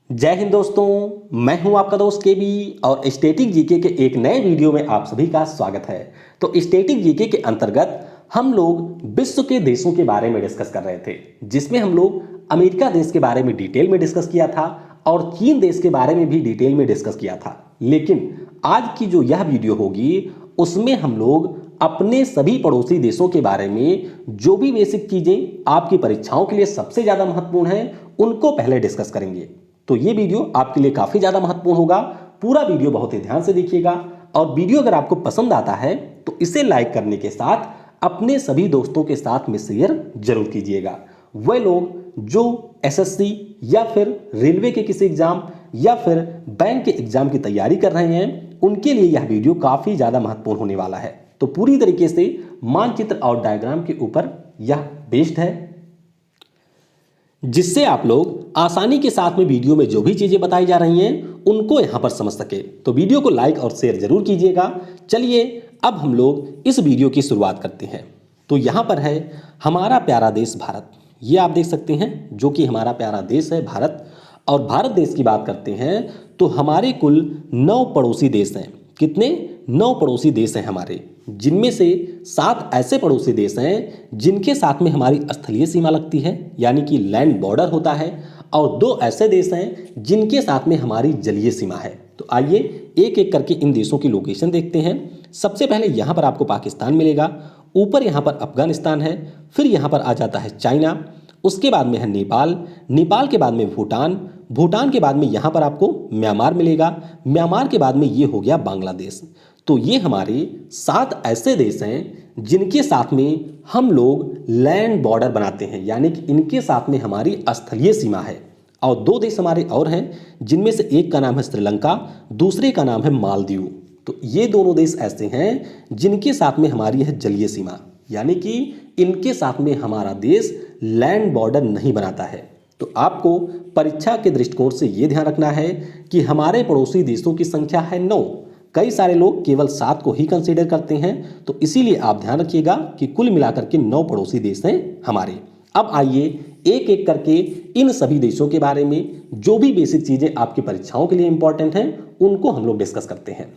जय हिंद दोस्तों, मैं हूं आपका दोस्त केबी और स्टैटिक जीके के एक नए वीडियो में आप सभी का स्वागत है। तो स्टैटिक जीके के अंतर्गत हम लोग विश्व के देशों के बारे में डिस्कस कर रहे थे, जिसमें हम लोग अमेरिका देश के बारे में डिटेल में डिस्कस किया था और चीन देश के बारे में भी डिटेल में डिस्कस किया था। लेकिन आज की जो यह वीडियो होगी उसमें हम लोग अपने सभी पड़ोसी देशों के बारे में जो भी बेसिक चीजें आपकी परीक्षाओं के लिए सबसे ज्यादा महत्वपूर्ण हैं उनको पहले डिस्कस करेंगे। तो ये वीडियो आपके लिए काफी ज्यादा महत्वपूर्ण होगा। पूरा वीडियो बहुत ही ध्यान से देखिएगा और वीडियो अगर आपको पसंद आता है तो इसे लाइक करने के साथ अपने सभी दोस्तों के साथ में शेयर जरूर कीजिएगा। वह लोग जो एसएससी या फिर रेलवे के किसी एग्जाम या फिर बैंक के एग्जाम की तैयारी कर रहे हैं उनके लिए यह वीडियो काफी ज्यादा महत्वपूर्ण होने वाला है। तो पूरी तरीके से मानचित्र और डायग्राम के ऊपर यह बेस्ड है, जिससे आप लोग आसानी के साथ में वीडियो में जो भी चीजें बताई जा रही हैं उनको यहां पर समझ सके। तो वीडियो को लाइक और शेयर जरूर कीजिएगा। चलिए अब हम लोग इस वीडियो की शुरुआत करते हैं। तो यहां पर है हमारा प्यारा देश भारत, ये आप देख सकते हैं जो कि हमारा प्यारा देश है भारत। और भारत देश की बात करते हैं तो हमारे कुल 9 पड़ोसी देश हैं। कितने? 9 पड़ोसी देश हैं हमारे, जिनमें से 7 ऐसे पड़ोसी देश हैं जिनके साथ में हमारी स्थलीय सीमा लगती है, यानी कि लैंड बॉर्डर होता है, और 2 ऐसे देश हैं जिनके साथ में हमारी जलीय सीमा है। तो आइए एक एक करके इन देशों की लोकेशन देखते हैं। सबसे पहले यहाँ पर आपको पाकिस्तान मिलेगा, ऊपर यहाँ पर अफगानिस्तान है, फिर यहाँ पर आ जाता है चाइना, उसके बाद में है नेपाल, नेपाल के बाद में भूटान, भूटान के बाद में यहाँ पर आपको म्यांमार मिलेगा, म्यांमार के बाद में ये हो गया बांग्लादेश। तो ये हमारे 7 ऐसे देश हैं जिनके साथ में हम लोग लैंड बॉर्डर बनाते हैं, यानी कि इनके साथ में हमारी स्थलीय सीमा है। और 2 देश हमारे और हैं जिनमें से एक का नाम है श्रीलंका, दूसरे का नाम है मालदीव। तो ये दोनों देश ऐसे हैं जिनके साथ में हमारी है जलीय सीमा, यानी कि इनके साथ में हमारा देश लैंड बॉर्डर नहीं बनाता है। तो आपको परीक्षा के दृष्टिकोण से ये ध्यान रखना है कि हमारे पड़ोसी देशों की संख्या है 9। कई सारे लोग केवल 7 को ही कंसीडर करते हैं, तो इसीलिए आप ध्यान रखिएगा कि कुल मिलाकर के 9 पड़ोसी देश हैं हमारे। अब आइए एक एक करके इन सभी देशों के बारे में जो भी बेसिक चीजें आपकी परीक्षाओं के लिए इंपॉर्टेंट हैं उनको हम लोग डिस्कस करते हैं।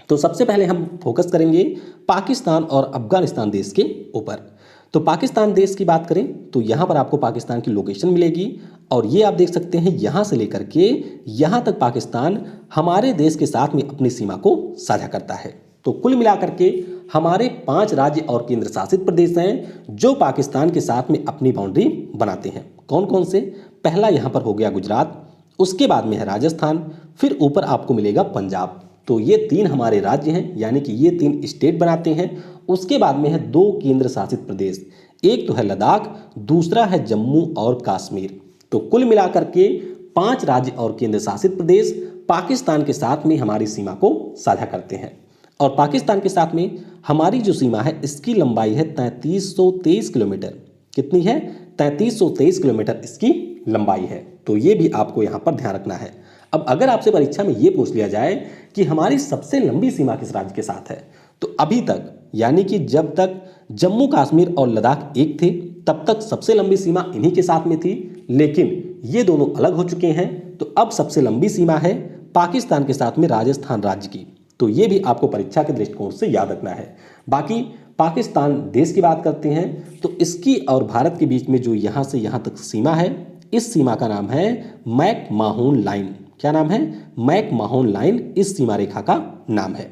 तो सबसे पहले हम फोकस करेंगे पाकिस्तान और अफगानिस्तान देश के ऊपर। तो पाकिस्तान देश की बात करें तो यहाँ पर आपको पाकिस्तान की लोकेशन मिलेगी और ये आप देख सकते हैं यहाँ से लेकर के यहाँ तक पाकिस्तान हमारे देश के साथ में अपनी सीमा को साझा करता है। तो कुल मिलाकर के हमारे 5 राज्य और केंद्र शासित प्रदेश हैं जो पाकिस्तान के साथ में अपनी बाउंड्री बनाते हैं। कौन कौन से? पहला यहाँ पर हो गया गुजरात, उसके बाद में है राजस्थान, फिर ऊपर आपको मिलेगा पंजाब। तो ये 3 हमारे राज्य हैं, यानी कि ये 3 स्टेट बनाते हैं। उसके बाद में है 2 केंद्र शासित प्रदेश, एक तो है लद्दाख, दूसरा है जम्मू और कश्मीर। तो कुल मिलाकर के 5 राज्य और केंद्र शासित प्रदेश पाकिस्तान के साथ में हमारी सीमा को साझा करते हैं। और पाकिस्तान के साथ में हमारी जो सीमा है इसकी लंबाई है 3323 किलोमीटर। कितनी है? 3323 किलोमीटर इसकी लंबाई है। तो ये भी आपको यहाँ पर ध्यान रखना है। अब अगर आपसे परीक्षा में ये पूछ लिया जाए कि हमारी सबसे लंबी सीमा किस राज्य के साथ है, तो अभी तक यानी कि जब तक जम्मू कश्मीर और लद्दाख एक थे तब तक सबसे लंबी सीमा इन्हीं के साथ में थी, लेकिन ये दोनों अलग हो चुके हैं। तो अब सबसे लंबी सीमा है पाकिस्तान के साथ में राजस्थान राज्य की। तो ये भी आपको परीक्षा के दृष्टिकोण से याद रखना है। बाकी पाकिस्तान देश की बात करते हैं तो इसकी और भारत के बीच में जो यहाँ से यहाँ तक सीमा है, इस सीमा का नाम है मैक-माहून लाइन। क्या नाम है? मैक-माहून लाइन इस सीमा रेखा का नाम है।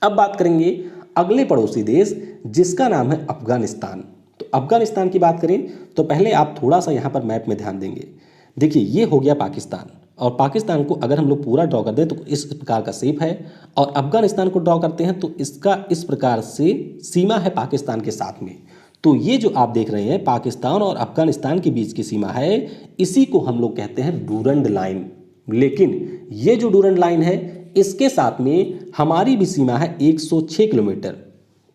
अब बात करेंगे अगले पड़ोसी देश जिसका नाम है अफगानिस्तान। तो अफगानिस्तान की बात करें तो पहले आप थोड़ा सा यहाँ पर मैप में ध्यान देंगे। देखिए ये हो गया पाकिस्तान, और पाकिस्तान को अगर हम लोग पूरा ड्रॉ कर दें तो इस प्रकार का शेप है, और अफगानिस्तान को ड्रॉ करते हैं तो इसका इस प्रकार से सीमा है पाकिस्तान के साथ में। तो ये जो आप देख रहे हैं पाकिस्तान और अफगानिस्तान के बीच की सीमा है, इसी को हम लोग कहते हैं डूरंड लाइन। लेकिन ये जो डूरंड लाइन है इसके साथ में हमारी भी सीमा है 106 किलोमीटर,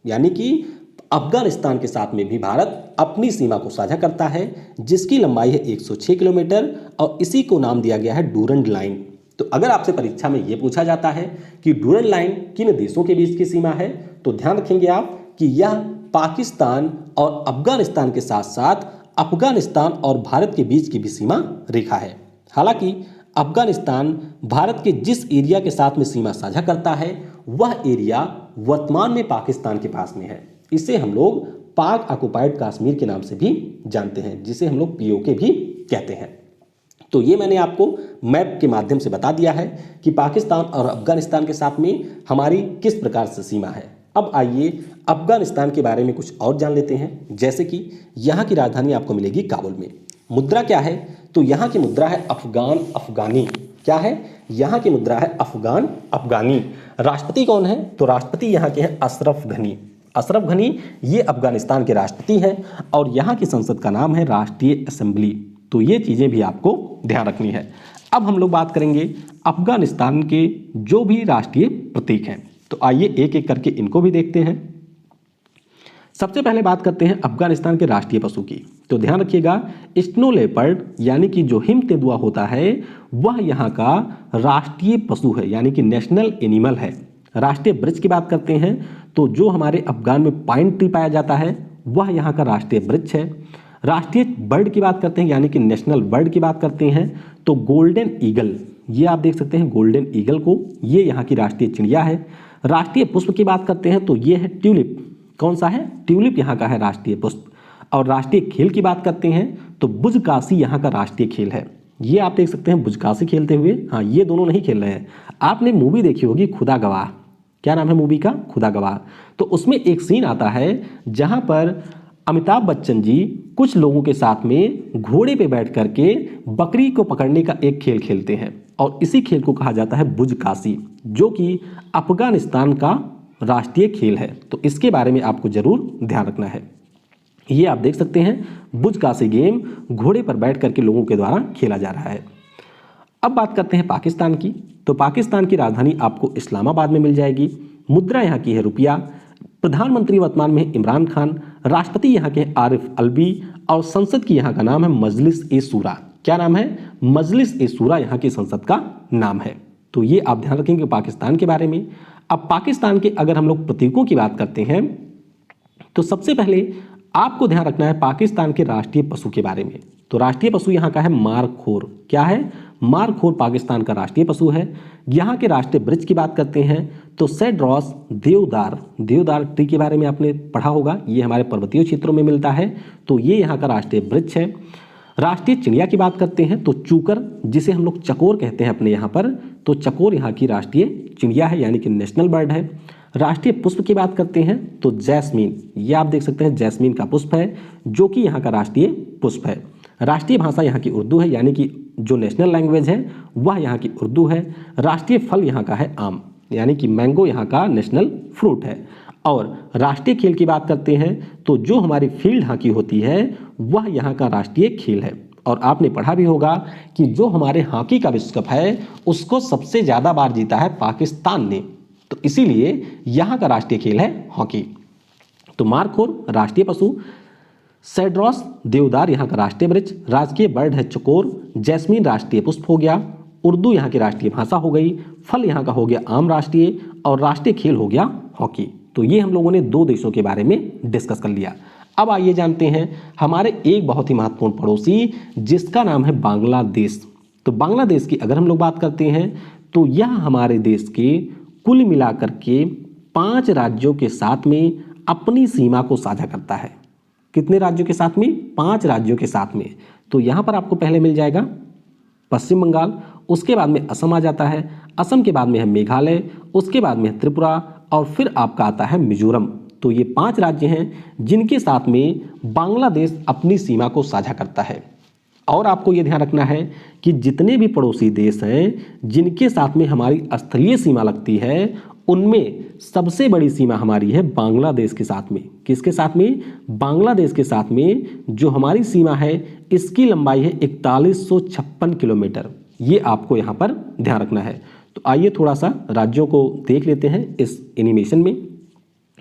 यानी कि अफगानिस्तान के साथ में भी भारत अपनी सीमा को साझा करता है जिसकी लंबाई है 106 किलोमीटर, और इसी को नाम दिया गया है डूरंड लाइन। तो अगर आपसे परीक्षा में यह पूछा जाता है कि डूरंड लाइन किन देशों के बीच की सीमा है, तो ध्यान रखेंगे आप कि यह पाकिस्तान और अफगानिस्तान के साथ साथ अफगानिस्तान और भारत के बीच की भी सीमा रेखा है। हालांकि अफगानिस्तान भारत के जिस एरिया के साथ में सीमा साझा करता है वह एरिया वर्तमान में पाकिस्तान के पास में है। इसे हम लोग पाक ऑक्युपाइड कश्मीर के नाम से भी जानते हैं, जिसे हम लोग पीओके भी कहते हैं। तो ये मैंने आपको मैप के माध्यम से बता दिया है कि पाकिस्तान और अफगानिस्तान के साथ में हमारी किस प्रकार से सीमा है। अब आइए अफगानिस्तान के बारे में कुछ और जान लेते हैं। जैसे कि यहाँ की राजधानी आपको मिलेगी काबुल में। मुद्रा क्या है? तो यहाँ की मुद्रा है अफगान अफगानी। क्या है? यहाँ की मुद्रा है अफगान अफगानी। राष्ट्रपति कौन है? तो राष्ट्रपति यहाँ के हैं अशरफ घनी। अशरफ घनी ये अफगानिस्तान के राष्ट्रपति हैं और यहाँ की संसद का नाम है राष्ट्रीय असेंबली। तो ये चीज़ें भी आपको ध्यान रखनी है। अब हम लोग बात करेंगे अफगानिस्तान के जो भी राष्ट्रीय प्रतीक हैं। तो आइए एक एक करके इनको भी देखते हैं। सबसे पहले बात करते हैं अफगानिस्तान के राष्ट्रीय पशु की। तो ध्यान रखिएगा, स्नो लेपर्ड यानी कि जो हिम तेंदुआ होता है वह यहाँ का राष्ट्रीय पशु है, यानी कि नेशनल एनिमल है। राष्ट्रीय वृक्ष की बात करते हैं तो जो हमारे अफगान में पाइन ट्री पाया जाता है वह यहाँ का राष्ट्रीय वृक्ष है। राष्ट्रीय बर्ड की बात करते हैं यानी कि नेशनल बर्ड की बात करते हैं तो गोल्डन ईगल, ये आप देख सकते हैं गोल्डन ईगल को, ये यहाँ की राष्ट्रीय चिड़िया है। राष्ट्रीय पुष्प की बात करते हैं तो ये है ट्यूलिप। कौन सा है? ट्यूलिप यहाँ का है राष्ट्रीय पुष्प। और राष्ट्रीय खेल की बात करते हैं तो बुजकाशी यहाँ का राष्ट्रीय खेल है। ये आप देख सकते हैं बुजकाशी खेलते हुए। हाँ, ये दोनों नहीं खेल रहे हैं। आपने मूवी देखी होगी खुदा गवाह। क्या नाम है मूवी का? खुदा गवाह। तो उसमें एक सीन आता है जहाँ पर अमिताभ बच्चन जी कुछ लोगों के साथ में घोड़े पे बैठ करके बकरी को पकड़ने का एक खेल खेलते हैं और इसी खेल को कहा जाता है बुजकाशी, जो कि अफगानिस्तान का राष्ट्रीय खेल है। तो इसके बारे में आपको जरूर ध्यान रखना है। ये आप देख सकते हैं बुजकाशी गेम घोड़े पर बैठ करके लोगों के द्वारा खेला जा रहा है। अब बात करते हैं पाकिस्तान की। तो पाकिस्तान की राजधानी आपको इस्लामाबाद में मिल जाएगी। मुद्रा यहाँ की है रुपया। प्रधानमंत्री वर्तमान में इमरान खान। राष्ट्रपति यहाँ के आरिफ अलवी और संसद की यहाँ का नाम है मजलिस ए शूरा। क्या नाम है? मजलिस ए शूरा यहाँ की संसद का नाम है। तो ये आप ध्यान रखेंगे पाकिस्तान के बारे में। अब पाकिस्तान के अगर हम लोग प्रतीकों की बात करते हैं तो सबसे पहले आपको ध्यान रखना है पाकिस्तान के राष्ट्रीय पशु के बारे में। तो राष्ट्रीय पशु यहाँ का है मारखोर। क्या है? मारखोर पाकिस्तान का राष्ट्रीय पशु है। यहाँ के राष्ट्रीय वृक्ष की बात करते हैं तो सेड्रॉस देवदार। देवदार ट्री के बारे में आपने पढ़ा होगा, ये हमारे पर्वतीय क्षेत्रों में मिलता है। तो ये यहाँ का राष्ट्रीय वृक्ष है। राष्ट्रीय चिड़िया की बात करते हैं तो चूकर, जिसे हम लोग चकोर कहते हैं अपने यहाँ पर, तो चकोर यहाँ की राष्ट्रीय चिड़िया है यानी कि नेशनल बर्ड है। राष्ट्रीय पुष्प की बात करते हैं तो जैस्मीन, ये आप देख सकते हैं जैस्मीन का पुष्प है जो कि यहाँ का राष्ट्रीय पुष्प है। राष्ट्रीय भाषा यहाँ की उर्दू है, यानी कि जो नेशनल लैंग्वेज है वह यहाँ की उर्दू है। राष्ट्रीय फल यहाँ का है आम, यानी कि मैंगो यहाँ का नेशनल फ्रूट है। और राष्ट्रीय खेल की बात करते हैं तो जो हमारी फील्ड हॉकी होती है वह यहाँ का राष्ट्रीय खेल है। और आपने पढ़ा भी होगा कि जो हमारे हॉकी का विश्व कप है उसको सबसे ज़्यादा बार जीता है पाकिस्तान ने, तो इसीलिए यहाँ का राष्ट्रीय खेल है हॉकी। तो मारखोर राष्ट्रीय पशु, सेड्रॉस देवदार यहाँ का राष्ट्रीय वृक्ष, राजकीय बर्ड है चकोर, जैस्मीन राष्ट्रीय पुष्प हो गया, उर्दू यहाँ की राष्ट्रीय भाषा हो गई, फल यहाँ का हो गया आम राष्ट्रीय, और राष्ट्रीय खेल हो गया हॉकी। तो ये हम लोगों ने 2 देशों के बारे में डिस्कस कर लिया। अब आइए जानते हैं हमारे एक बहुत ही महत्वपूर्ण पड़ोसी जिसका नाम है बांग्लादेश। तो बांग्लादेश की अगर हम लोग बात करते हैं तो यह हमारे देश के कुल मिलाकर के 5 राज्यों के साथ में अपनी सीमा को साझा करता है। कितने राज्यों के साथ में? 5 राज्यों के साथ में। तो यहाँ पर आपको पहले मिल जाएगा पश्चिम बंगाल, उसके बाद में असम आ जाता है, असम के बाद में है मेघालय, उसके बाद में है त्रिपुरा और फिर आपका आता है मिजोरम। तो ये 5 राज्य हैं जिनके साथ में बांग्लादेश अपनी सीमा को साझा करता है। और आपको ये ध्यान रखना है कि जितने भी पड़ोसी देश हैं जिनके साथ में हमारी स्थलीय सीमा लगती है उनमें सबसे बड़ी सीमा हमारी है बांग्लादेश के साथ में। किसके साथ में? बांग्लादेश के साथ में। जो हमारी सीमा है इसकी लंबाई है 4156 किलोमीटर। ये आपको यहाँ पर ध्यान रखना है। तो आइए थोड़ा सा राज्यों को देख लेते हैं इस एनिमेशन में।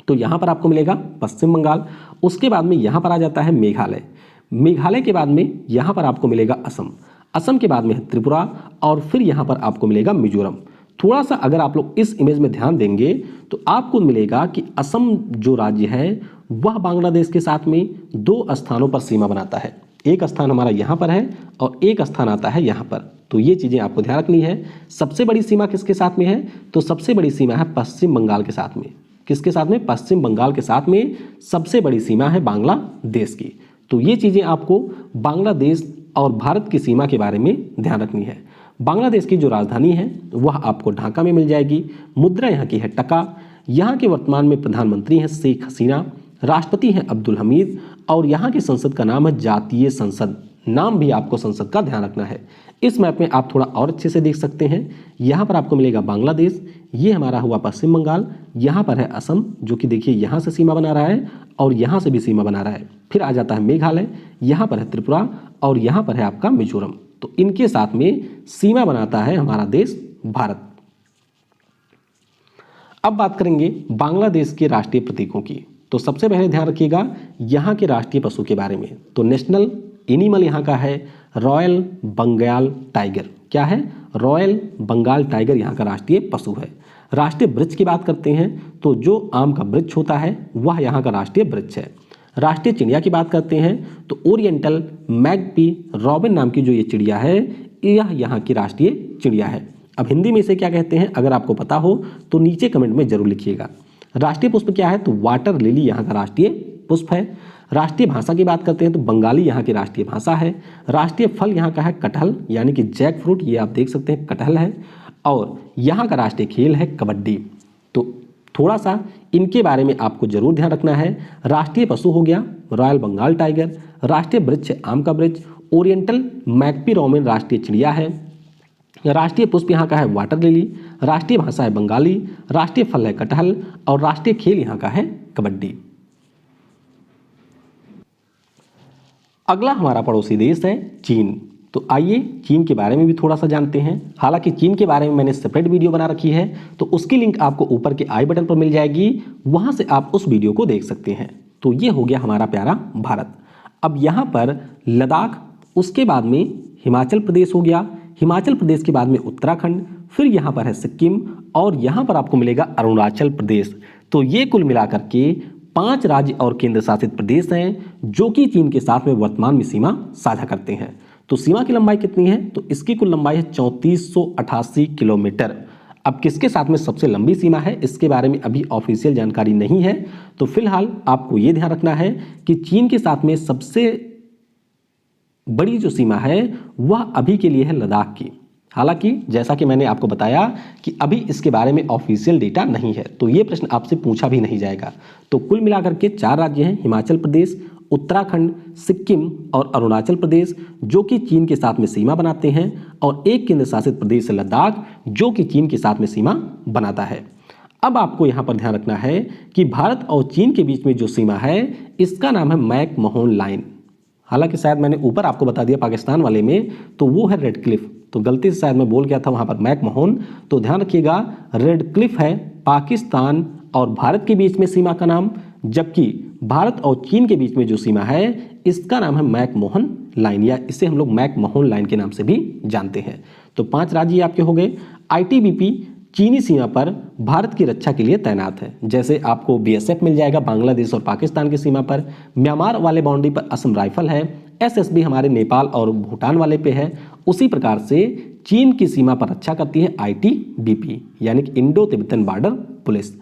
तो यहाँ पर आपको मिलेगा पश्चिम बंगाल, उसके बाद में यहाँ पर आ जाता है मेघालय, मेघालय के बाद में यहाँ पर आपको मिलेगा असम, असम के बाद में है त्रिपुरा और फिर यहाँ पर आपको मिलेगा मिजोरम। थोड़ा सा अगर आप लोग इस इमेज में ध्यान देंगे तो आपको मिलेगा कि असम जो राज्य है वह बांग्लादेश के साथ में 2 स्थानों पर सीमा बनाता है। एक स्थान हमारा यहाँ पर है और एक स्थान आता है यहाँ पर। तो ये चीज़ें आपको ध्यान रखनी है। सबसे बड़ी सीमा किसके साथ में है? तो सबसे बड़ी सीमा है पश्चिम बंगाल के साथ में। किसके साथ में? पश्चिम बंगाल के साथ में सबसे बड़ी सीमा है बांग्लादेश की। तो ये चीज़ें आपको बांग्लादेश और भारत की सीमा के बारे में ध्यान रखनी है। बांग्लादेश की जो राजधानी है वह आपको ढाका में मिल जाएगी। मुद्रा यहाँ की है टका। यहाँ के वर्तमान में प्रधानमंत्री हैं शेख हसीना, राष्ट्रपति हैं अब्दुल हमीद और यहाँ की संसद का नाम है जातीय संसद। नाम भी आपको संसद का ध्यान रखना है। इस मैप में आप थोड़ा और अच्छे से देख सकते हैं। यहाँ पर आपको मिलेगा बांग्लादेश, ये हमारा हुआ पश्चिम बंगाल, यहाँ पर है असम जो कि देखिए यहाँ से सीमा बना रहा है और यहाँ से भी सीमा बना रहा है। फिर आ जाता है मेघालय, यहाँ पर है त्रिपुरा और यहाँ पर है आपका मिजोरम। तो इनके साथ में सीमा बनाता है हमारा देश भारत। अब बात करेंगे बांग्लादेश के राष्ट्रीय प्रतीकों की। तो सबसे पहले ध्यान रखिएगा यहाँ के राष्ट्रीय पशु के बारे में। तो नेशनल एनिमल यहाँ का है रॉयल बंगाल टाइगर। क्या है? रॉयल बंगाल टाइगर यहाँ का राष्ट्रीय पशु है। राष्ट्रीय वृक्ष की बात करते हैं तो जो आम का वृक्ष होता है वह यहाँ का राष्ट्रीय वृक्ष है। राष्ट्रीय चिड़िया की बात करते हैं तो ओरिएंटल मैगपी रॉबिन नाम की जो ये चिड़िया है यह यहाँ की राष्ट्रीय चिड़िया है। अब हिंदी में इसे क्या कहते हैं अगर आपको पता हो तो नीचे कमेंट में जरूर लिखिएगा। राष्ट्रीय पुष्प क्या है? तो वाटर लिली यहाँ का राष्ट्रीय पुष्प है। राष्ट्रीय भाषा की बात करते हैं तो बंगाली यहाँ की राष्ट्रीय भाषा है। राष्ट्रीय फल यहाँ का है कटहल यानी कि जैक फ्रूट, ये आप देख सकते हैं कटहल है। और यहाँ का राष्ट्रीय खेल है कबड्डी। तो थोड़ा सा इनके बारे में आपको जरूर ध्यान रखना है। राष्ट्रीय पशु हो गया रॉयल बंगाल टाइगर, राष्ट्रीय वृक्ष आम का वृक्ष, ओरिएंटल मैगपी रॉबिन राष्ट्रीय चिड़िया है, राष्ट्रीय पुष्प यहाँ का है वाटर लिली, राष्ट्रीय भाषा है बंगाली, राष्ट्रीय फल है कटहल और राष्ट्रीय खेल यहाँ का है कबड्डी। अगला हमारा पड़ोसी देश है चीन। तो आइए चीन के बारे में भी थोड़ा सा जानते हैं। हालांकि चीन के बारे में मैंने सेपरेट वीडियो बना रखी है तो उसकी लिंक आपको ऊपर के आई बटन पर मिल जाएगी, वहां से आप उस वीडियो को देख सकते हैं। तो ये हो गया हमारा प्यारा भारत। अब यहाँ पर लद्दाख, उसके बाद में हिमाचल प्रदेश हो गया, हिमाचल प्रदेश के बाद में उत्तराखंड, फिर यहाँ पर है सिक्किम और यहाँ पर आपको मिलेगा अरुणाचल प्रदेश। तो ये कुल मिलाकर के 5 राज्य और केंद्र शासित प्रदेश हैं जो कि चीन के साथ में वर्तमान में सीमा साझा करते हैं। तो सीमा की लंबाई कितनी है? तो इसकी कुल लंबाई है 3488 किलोमीटर। अब किसके साथ में सबसे लंबी सीमा है इसके बारे में अभी ऑफिशियल जानकारी नहीं है। तो फिलहाल आपको ये ध्यान रखना है कि चीन के साथ में सबसे बड़ी जो सीमा है वह अभी के लिए है लद्दाख की। हालांकि जैसा कि मैंने आपको बताया कि अभी इसके बारे में ऑफिशियल डेटा नहीं है तो ये प्रश्न आपसे पूछा भी नहीं जाएगा। तो कुल मिलाकर के 4 राज्य हैं हिमाचल प्रदेश, उत्तराखंड, सिक्किम और अरुणाचल प्रदेश जो कि चीन के साथ में सीमा बनाते हैं और एक केंद्र शासित प्रदेश है लद्दाख जो कि चीन के साथ में सीमा बनाता है। अब आपको यहाँ पर ध्यान रखना है कि भारत और चीन के बीच में जो सीमा है इसका नाम है मैक-मोहन लाइन। हालांकि शायद मैंने ऊपर आपको बता दिया पाकिस्तान वाले में तो वो है रेड क्लिफ, तो गलती से शायद मैं बोल गया था वहाँ पर मैक-मोहन। तो ध्यान रखिएगा रेड क्लिफ है पाकिस्तान और भारत के बीच में सीमा का नाम, जबकि भारत और चीन के बीच में जो सीमा है इसका नाम है मैक-मोहन लाइन या इसे हम लोग मैक-मोहन लाइन के नाम से भी जानते हैं। तो 5 राज्य आपके हो गए। आईटीबीपी चीनी सीमा पर भारत की रक्षा के लिए तैनात है। जैसे आपको बीएसएफ मिल जाएगा बांग्लादेश और पाकिस्तान की सीमा पर, म्यांमार वाले बाउंड्री पर असम राइफल है, एसएसबी हमारे नेपाल और भूटान वाले पे है। उसी प्रकार से चीन की सीमा पर रक्षा करती है आईटीबीपी यानी कि इंडो तिब्बतन बॉर्डर पुलिस।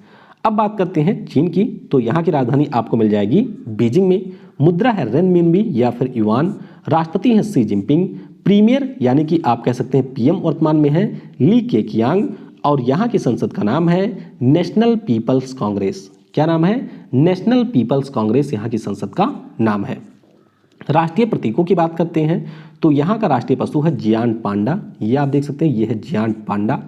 अब बात करते हैं चीन की। तो यहाँ की राजधानी आपको मिल जाएगी बीजिंग में, मुद्रा है रेनमिनबी या फिर युआन, राष्ट्रपति हैं शी जिनपिंग, प्रीमियर यानी कि आप कह सकते हैं पीएम वर्तमान में है ली केकियांग और यहाँ की संसद का नाम है नेशनल पीपल्स कांग्रेस। क्या नाम है? नेशनल पीपल्स कांग्रेस यहाँ की संसद का नाम है। राष्ट्रीय प्रतीकों की बात करते हैं तो यहाँ का राष्ट्रीय पशु है जियांट पांडा, ये आप देख सकते हैं ये है जियांट पांडा।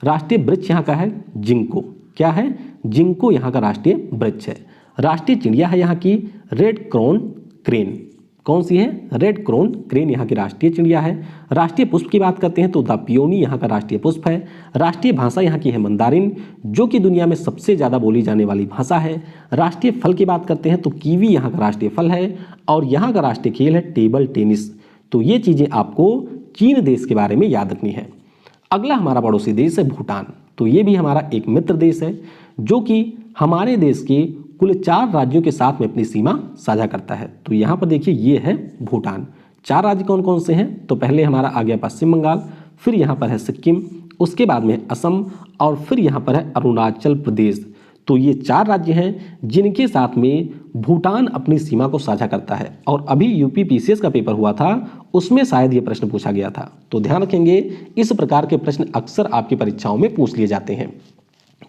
राष्ट्रीय वृक्ष यहाँ का है जिंको। क्या है? जिंको यहाँ का राष्ट्रीय वृक्ष है। राष्ट्रीय चिड़िया है यहाँ की रेड क्रोन क्रेन। कौन सी है? रेड क्रोन क्रेन यहाँ की राष्ट्रीय चिड़िया है। राष्ट्रीय पुष्प की बात करते हैं तो द पियोनी यहाँ का राष्ट्रीय पुष्प है। राष्ट्रीय भाषा यहाँ की है मंदारिन जो कि दुनिया में सबसे ज़्यादा बोली जाने वाली भाषा है। राष्ट्रीय फल की बात करते हैं तो कीवी यहाँ का राष्ट्रीय फल है और यहाँ का राष्ट्रीय खेल है टेबल टेनिस। तो ये चीज़ें आपको चीन देश के बारे में याद रखनी है। अगला हमारा पड़ोसी देश है भूटान। तो ये भी हमारा एक मित्र देश है जो कि हमारे देश के कुल 4 राज्यों के साथ में अपनी सीमा साझा करता है। तो यहाँ पर देखिए ये है भूटान। 4 राज्य कौन कौन से हैं? तो पहले हमारा आ गया पश्चिम बंगाल, फिर यहाँ पर है सिक्किम, उसके बाद में असम और फिर यहाँ पर है अरुणाचल प्रदेश। तो ये 4 राज्य हैं जिनके साथ में भूटान अपनी सीमा को साझा करता है। और अभी यूपी पीसीएस का पेपर हुआ था, उसमें शायद ये प्रश्न पूछा गया था। तो ध्यान रखेंगे, इस प्रकार के प्रश्न अक्सर आपकी परीक्षाओं में पूछ लिए जाते हैं।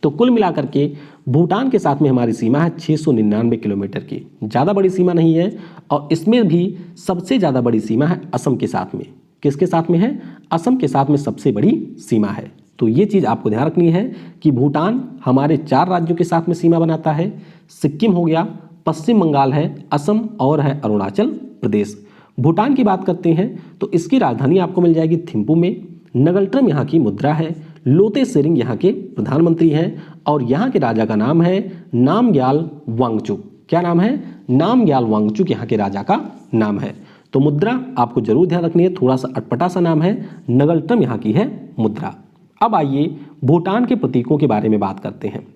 तो कुल मिलाकर के भूटान के साथ में हमारी सीमा है 699 किलोमीटर की, ज़्यादा बड़ी सीमा नहीं है। और इसमें भी सबसे ज़्यादा बड़ी सीमा है असम के साथ में। किसके साथ में है? असम के साथ में सबसे बड़ी सीमा है। तो ये चीज़ आपको ध्यान रखनी है कि भूटान हमारे 4 राज्यों के साथ में सीमा बनाता है। सिक्किम हो गया, पश्चिम बंगाल है, असम और है अरुणाचल प्रदेश। भूटान की बात करते हैं तो इसकी राजधानी आपको मिल जाएगी थिम्पू में। नगलट्रम यहाँ की मुद्रा है। लोते सेरिंग यहाँ के प्रधानमंत्री हैं और यहाँ के राजा का नाम है नामग्याल वांगचुक। क्या नाम है? नामग्याल वांगचुक यहाँ के राजा का नाम है। तो मुद्रा आपको जरूर ध्यान रखनी है, थोड़ा सा अटपटा सा नाम है। नगलट्रम यहाँ की है मुद्रा। अब आइए भूटान के प्रतीकों के बारे में बात करते हैं।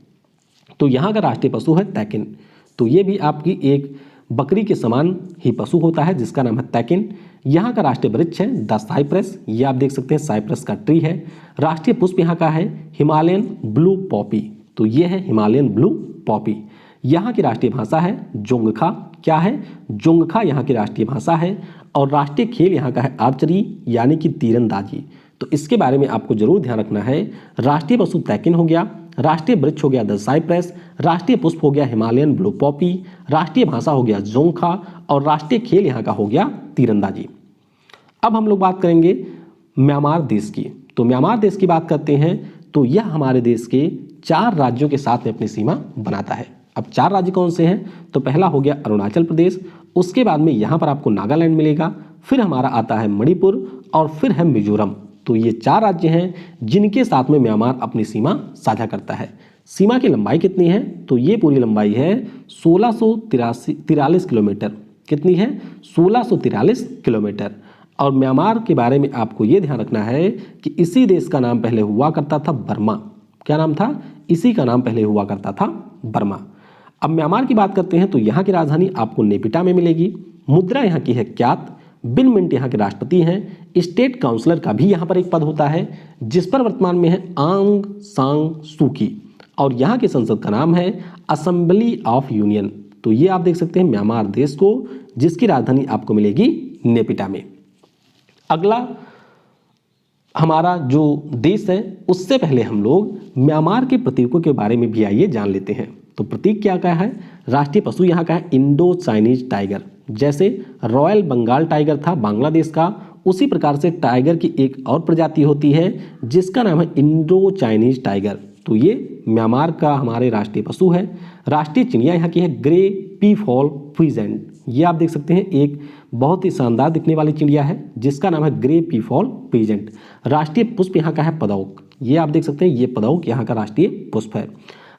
तो यहाँ का राष्ट्रीय पशु है तैकिन। तो ये भी आपकी एक बकरी के समान ही पशु होता है जिसका नाम है तैकिन। यहाँ का राष्ट्रीय वृक्ष है द साइप्रस, ये आप देख सकते हैं साइप्रस का ट्री है। राष्ट्रीय पुष्प यहाँ का है हिमालयन ब्लू पॉपी। तो ये है हिमालयन ब्लू पॉपी। यहाँ की राष्ट्रीय भाषा है जोंगखा। क्या है? जोंगखा यहाँ की राष्ट्रीय भाषा है। और राष्ट्रीय खेल यहाँ का है आर्चरी यानी कि तीरंदाजी। तो इसके बारे में आपको जरूर ध्यान रखना है। राष्ट्रीय पशु तैकिन हो गया, राष्ट्रीय वृक्ष हो गया द साइप्रस, राष्ट्रीय पुष्प हो गया हिमालयन ब्लू पॉपी, राष्ट्रीय भाषा हो गया जोंगखा और राष्ट्रीय खेल यहाँ का हो गया तीरंदाजी। अब हम लोग बात करेंगे म्यांमार देश की। तो म्यांमार देश की बात करते हैं तो यह हमारे देश के 4 राज्यों के साथ में अपनी सीमा बनाता है। अब 4 राज्य कौन से हैं? तो पहला हो गया अरुणाचल प्रदेश, उसके बाद में यहाँ पर आपको नागालैंड मिलेगा, फिर हमारा आता है मणिपुर और फिर है मिजोरम। तो ये 4 राज्य हैं जिनके साथ में म्यांमार अपनी सीमा साझा करता है। सीमा की लंबाई कितनी है? तो ये पूरी लंबाई है 1643 किलोमीटर। कितनी है? 1643 किलोमीटर। और म्यांमार के बारे में आपको ये ध्यान रखना है कि इसी देश का नाम पहले हुआ करता था बर्मा। क्या नाम था? इसी का नाम पहले हुआ करता था बर्मा। अब म्यांमार की बात करते हैं तो यहाँ की राजधानी आपको नेपिटा में मिलेगी। मुद्रा यहाँ की है क्यात। बिन मिंट यहाँ के राष्ट्रपति हैं। स्टेट काउंसलर का भी यहाँ पर एक पद होता है जिस पर वर्तमान में है आंग सांग सूकी। और यहाँ की संसद का नाम है असेंबली ऑफ यूनियन। तो ये आप देख सकते हैं म्यांमार देश को, जिसकी राजधानी आपको मिलेगी नेपिटा में। अगला हमारा जो देश है उससे पहले हम लोग म्यांमार के प्रतीकों के बारे में भी आइए जान लेते हैं। तो प्रतीक क्या क्या है? राष्ट्रीय पशु यहाँ का है इंडो चाइनीज टाइगर। जैसे रॉयल बंगाल टाइगर था बांग्लादेश का, उसी प्रकार से टाइगर की एक और प्रजाति होती है जिसका नाम है इंडो चाइनीज टाइगर। तो ये म्यांमार का हमारे राष्ट्रीय पशु है। राष्ट्रीय चिड़िया यहाँ की है ग्रे पीफॉल पीजेंट। ये आप देख सकते हैं एक बहुत ही शानदार दिखने वाली चिड़िया है जिसका नाम है ग्रे पीफॉल पीजेंट। राष्ट्रीय पुष्प यहाँ का है पदौक। ये आप देख सकते हैं ये पदौक यहाँ का राष्ट्रीय पुष्प है।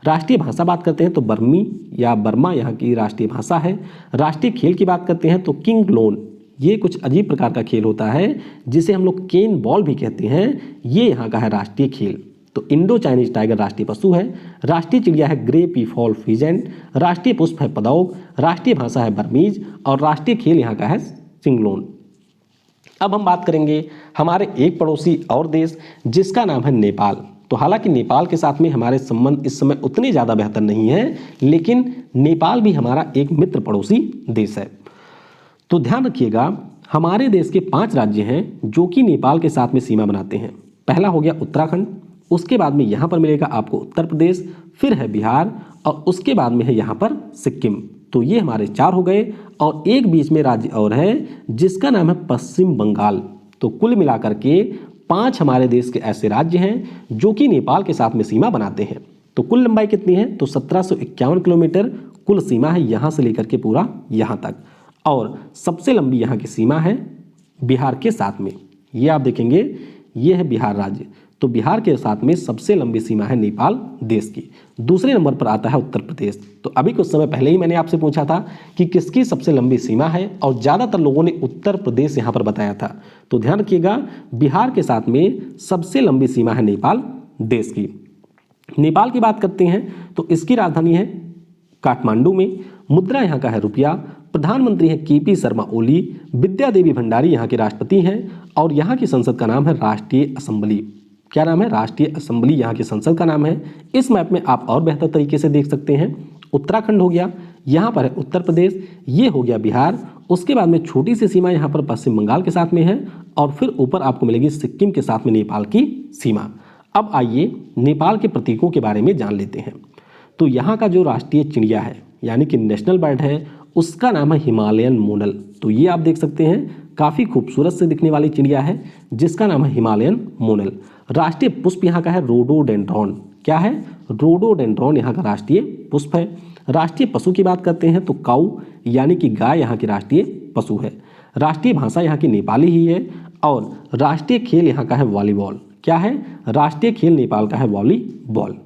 राष्ट्रीय भाषा बात करते हैं तो बर्मी या बर्मा यहाँ की राष्ट्रीय भाषा है। राष्ट्रीय खेल की बात करते हैं तो किंग लोन, ये कुछ अजीब प्रकार का खेल होता है जिसे हम लोग केन बॉल भी कहते हैं, ये यहाँ का है राष्ट्रीय खेल। तो इंडो चाइनीज टाइगर राष्ट्रीय पशु है। राष्ट्रीय चिड़िया है ग्रे पीफॉल पीजेंट। राष्ट्रीय पुष्प है पदौक। राष्ट्रीय भाषा है बर्मीज और राष्ट्रीय खेल यहाँ का है सिंगलोन। अब हम बात करेंगे हमारे एक पड़ोसी और देश जिसका नाम है नेपाल। तो हालांकि नेपाल के साथ में हमारे संबंध इस समय उतने ज़्यादा बेहतर नहीं है, लेकिन नेपाल भी हमारा एक मित्र पड़ोसी देश है। तो ध्यान रखिएगा, हमारे देश के 5 राज्य हैं जो कि नेपाल के साथ में सीमा बनाते हैं। पहला हो गया उत्तराखंड, उसके बाद में यहाँ पर मिलेगा आपको उत्तर प्रदेश, फिर है बिहार और उसके बाद में है यहाँ पर सिक्किम। तो ये हमारे 4 हो गए और एक बीच में राज्य और है जिसका नाम है पश्चिम बंगाल। तो कुल मिलाकर के 5 हमारे देश के ऐसे राज्य हैं जो कि नेपाल के साथ में सीमा बनाते हैं। तो कुल लंबाई कितनी है? तो 1751 किलोमीटर कुल सीमा है यहाँ से लेकर के पूरा यहाँ तक। और सबसे लंबी यहाँ की सीमा है बिहार के साथ में। ये आप देखेंगे, ये है बिहार राज्य। तो बिहार के साथ में सबसे लंबी सीमा है नेपाल देश की। दूसरे नंबर पर आता है उत्तर प्रदेश। तो अभी कुछ समय पहले ही मैंने आपसे पूछा था कि किसकी सबसे लंबी सीमा है और ज़्यादातर लोगों ने उत्तर प्रदेश यहाँ पर बताया था। तो ध्यान रखिएगा, बिहार के साथ में सबसे लंबी सीमा है नेपाल देश की। नेपाल की बात करते हैं तो इसकी राजधानी है काठमांडू में। मुद्रा यहाँ का है रुपया। प्रधानमंत्री हैं केपी शर्मा ओली। विद्या देवी भंडारी यहाँ के राष्ट्रपति हैं और यहाँ की संसद का नाम है राष्ट्रीय असेंबली। क्या नाम है? राष्ट्रीय असेंबली यहाँ की संसद का नाम है। इस मैप में आप और बेहतर तरीके से देख सकते हैं। उत्तराखंड हो गया, यहाँ पर है उत्तर प्रदेश, ये हो गया बिहार। उसके बाद में छोटी सी सीमा यहाँ पर पश्चिम बंगाल के साथ में है और फिर ऊपर आपको मिलेगी सिक्किम के साथ में नेपाल की सीमा। अब आइए नेपाल के प्रतीकों के बारे में जान लेते हैं। तो यहाँ का जो राष्ट्रीय चिड़िया है यानी कि नेशनल बर्ड है, उसका नाम है हिमालयन मोनल। तो ये आप देख सकते हैं, काफ़ी खूबसूरत से दिखने वाली चिड़िया है जिसका नाम है हिमालयन मोनल। राष्ट्रीय पुष्प यहाँ का है रोडोडेंड्रॉन। क्या है? रोडोडेंड्रॉन यहाँ का राष्ट्रीय पुष्प है। राष्ट्रीय पशु की बात करते हैं तो काऊ यानी कि गाय यहाँ की राष्ट्रीय पशु है। राष्ट्रीय भाषा यहाँ की नेपाली ही है और राष्ट्रीय खेल यहाँ का है वॉलीबॉल। क्या है? राष्ट्रीय खेल नेपाल का है वॉलीबॉल।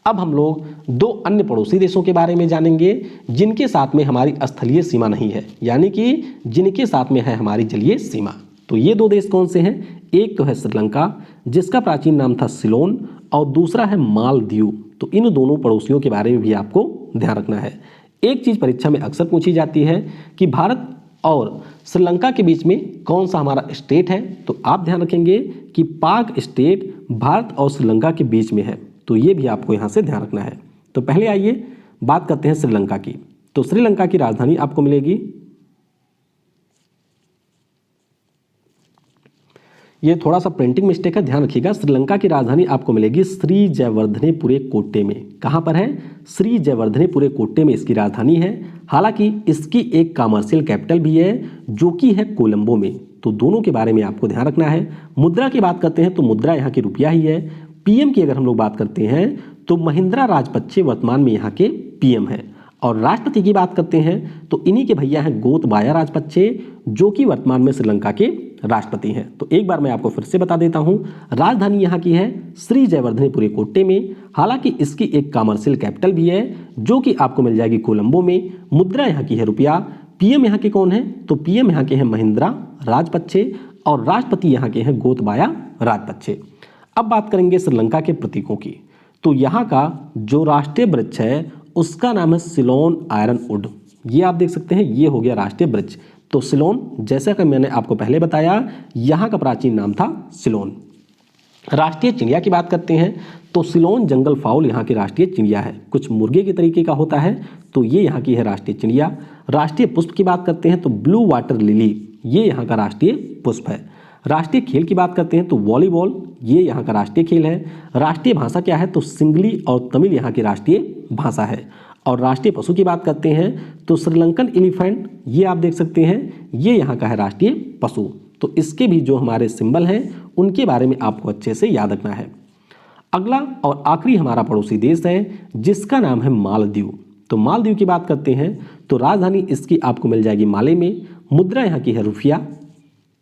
अब हम लोग दो अन्य पड़ोसी देशों के बारे में जानेंगे जिनके साथ में हमारी स्थलीय सीमा नहीं है, यानी कि जिनके साथ में है हमारी जलीय सीमा। तो ये दो देश कौन से हैं? एक तो है श्रीलंका जिसका प्राचीन नाम था सिलोन और दूसरा है मालदीव। तो इन दोनों पड़ोसियों के बारे में भी आपको ध्यान रखना है। एक चीज़ परीक्षा में अक्सर पूछी जाती है कि भारत और श्रीलंका के बीच में कौन सा हमारा स्टेट है, तो आप ध्यान रखेंगे कि पाक स्टेट भारत और श्रीलंका के बीच में है। तो ये भी आपको यहाँ से ध्यान रखना है। तो पहले आइए बात करते हैं श्रीलंका की। तो श्रीलंका की राजधानी आपको मिलेगी, ये थोड़ा सा प्रिंटिंग मिस्टेक है, ध्यान रखिएगा। श्रीलंका की राजधानी आपको मिलेगी श्री जयवर्धनेपुरे कोट्टे में। कहाँ पर है? श्री जयवर्धनेपुरे कोट्टे में इसकी राजधानी है। हालांकि इसकी एक कमर्शियल कैपिटल भी है जो कि है कोलंबो में। तो दोनों के बारे में आपको ध्यान रखना है। मुद्रा की बात करते हैं तो मुद्रा यहाँ की रुपया ही है। पीएम की अगर हम लोग बात करते हैं तो महिंद्रा राजपक्षे वर्तमान में यहाँ के पीएम है। और राष्ट्रपति की बात करते हैं तो इन्हीं के भैया हैं गोतबाया राजपक्षे जो कि वर्तमान में श्रीलंका के राष्ट्रपति हैं। तो एक बार मैं आपको फिर से बता देता हूं, राजधानी यहाँ की है श्री जयवर्धनेपुरे कोट्टे में। हालांकि इसकी एक कमर्शियल कैपिटल भी है जो कि आपको मिल जाएगी कोलंबो में। मुद्रा यहाँ की है रुपया। पीएम यहाँ के कौन है? तो पीएम यहाँ के हैं महिंद्रा राजपक्षे और राष्ट्रपति यहाँ के हैं गोतबाया राजपक्षे। अब बात करेंगे श्रीलंका के प्रतीकों की। तो यहाँ का जो राष्ट्रीय वृक्ष है उसका नाम है सिलोन आयरन वुड। ये आप देख सकते हैं, ये हो गया राष्ट्रीय वृक्ष। तो सिलोन, जैसा कि मैंने आपको पहले बताया, यहाँ का प्राचीन नाम था सिलोन। राष्ट्रीय चिड़िया की बात करते हैं तो सिलोन जंगल फाउल यहाँ की राष्ट्रीय चिड़िया है। कुछ मुर्गे के तरीके का होता है, तो ये यहाँ की है राष्ट्रीय चिड़िया। राष्ट्रीय पुष्प की बात करते हैं तो ब्लू वाटर लिली, ये यहाँ का राष्ट्रीय पुष्प है। राष्ट्रीय खेल की बात करते हैं तो वॉलीबॉल, ये यहाँ का राष्ट्रीय खेल है। राष्ट्रीय भाषा क्या है? तो सिंगली और तमिल यहाँ की राष्ट्रीय भाषा है। और राष्ट्रीय पशु की बात करते हैं तो श्रीलंकन एलिफेंट, ये आप देख सकते हैं, ये यहाँ का है राष्ट्रीय पशु। तो इसके भी जो हमारे सिंबल हैं उनके बारे में आपको अच्छे से याद रखना है। अगला और आखिरी हमारा पड़ोसी देश है जिसका नाम है मालदीव। तो मालदीव की बात करते हैं तो राजधानी इसकी आपको मिल जाएगी माले में। मुद्रा यहाँ की है रुपया।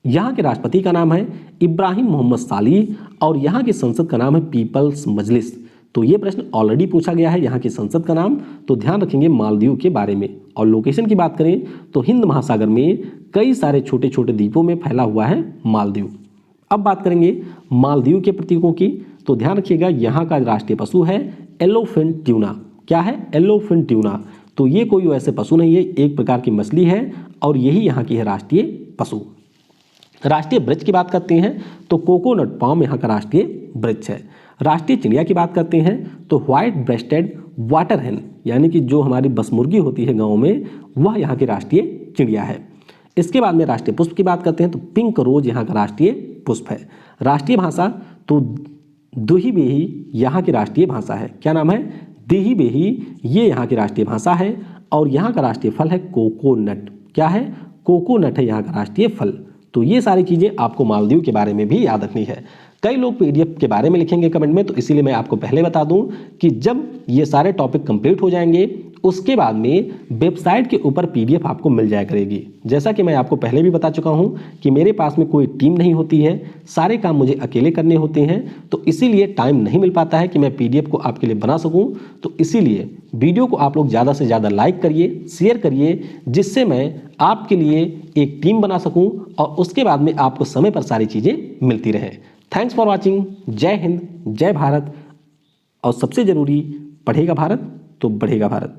यहाँ के राष्ट्रपति का नाम है इब्राहिम मोहम्मद सालीह और यहाँ की संसद का नाम है पीपल्स मजलिस। तो ये प्रश्न ऑलरेडी पूछा गया है यहाँ की संसद का नाम, तो ध्यान रखेंगे मालदीव के बारे में। और लोकेशन की बात करें तो हिंद महासागर में कई सारे छोटे छोटे द्वीपों में फैला हुआ है मालदीव। अब बात करेंगे मालदीव के प्रतीकों की। तो ध्यान रखिएगा, यहाँ का राष्ट्रीय पशु है येलोफिन ट्यूना। क्या है? Yellowfin tuna. तो ये कोई वैसे पशु नहीं है, एक प्रकार की मछली है और यही यहाँ की है राष्ट्रीय पशु। राष्ट्रीय वृक्ष की बात करते हैं तो कोकोनट पाम यहाँ का राष्ट्रीय वृक्ष है। राष्ट्रीय चिड़िया की बात करते हैं तो व्हाइट ब्रेस्टेड वाटर हेन, यानी कि जो हमारी बस मुर्गी होती है गाँव में, वह यहाँ की राष्ट्रीय चिड़िया है। इसके बाद में राष्ट्रीय पुष्प की बात करते हैं तो पिंक रोज यहाँ का राष्ट्रीय पुष्प है। राष्ट्रीय भाषा तो दुही बेही यहाँ की राष्ट्रीय भाषा है। क्या नाम है? दिही बेही, ये यहाँ की राष्ट्रीय भाषा है। और यहाँ का राष्ट्रीय फल है कोकोनट। क्या है? कोकोनट है यहाँ का राष्ट्रीय फल। तो ये सारी चीज़ें आपको मालदीव के बारे में भी याद रखनी है। कई लोग पीडीएफ के बारे में लिखेंगे कमेंट में, तो इसीलिए मैं आपको पहले बता दूं कि जब ये सारे टॉपिक कंप्लीट हो जाएंगे उसके बाद में वेबसाइट के ऊपर पीडीएफ आपको मिल जाया करेगी। जैसा कि मैं आपको पहले भी बता चुका हूं कि मेरे पास में कोई टीम नहीं होती है, सारे काम मुझे अकेले करने होते हैं, तो इसीलिए टाइम नहीं मिल पाता है कि मैं पीडीएफ को आपके लिए बना सकूं। तो इसीलिए वीडियो को आप लोग ज़्यादा से ज़्यादा लाइक करिए, शेयर करिए, जिससे मैं आपके लिए एक टीम बना सकूँ और उसके बाद में आपको समय पर सारी चीज़ें मिलती रहे। Thanks for watching. जय हिंद, जय भारत। और सबसे ज़रूरी, पढ़ेगा भारत तो बढ़ेगा भारत।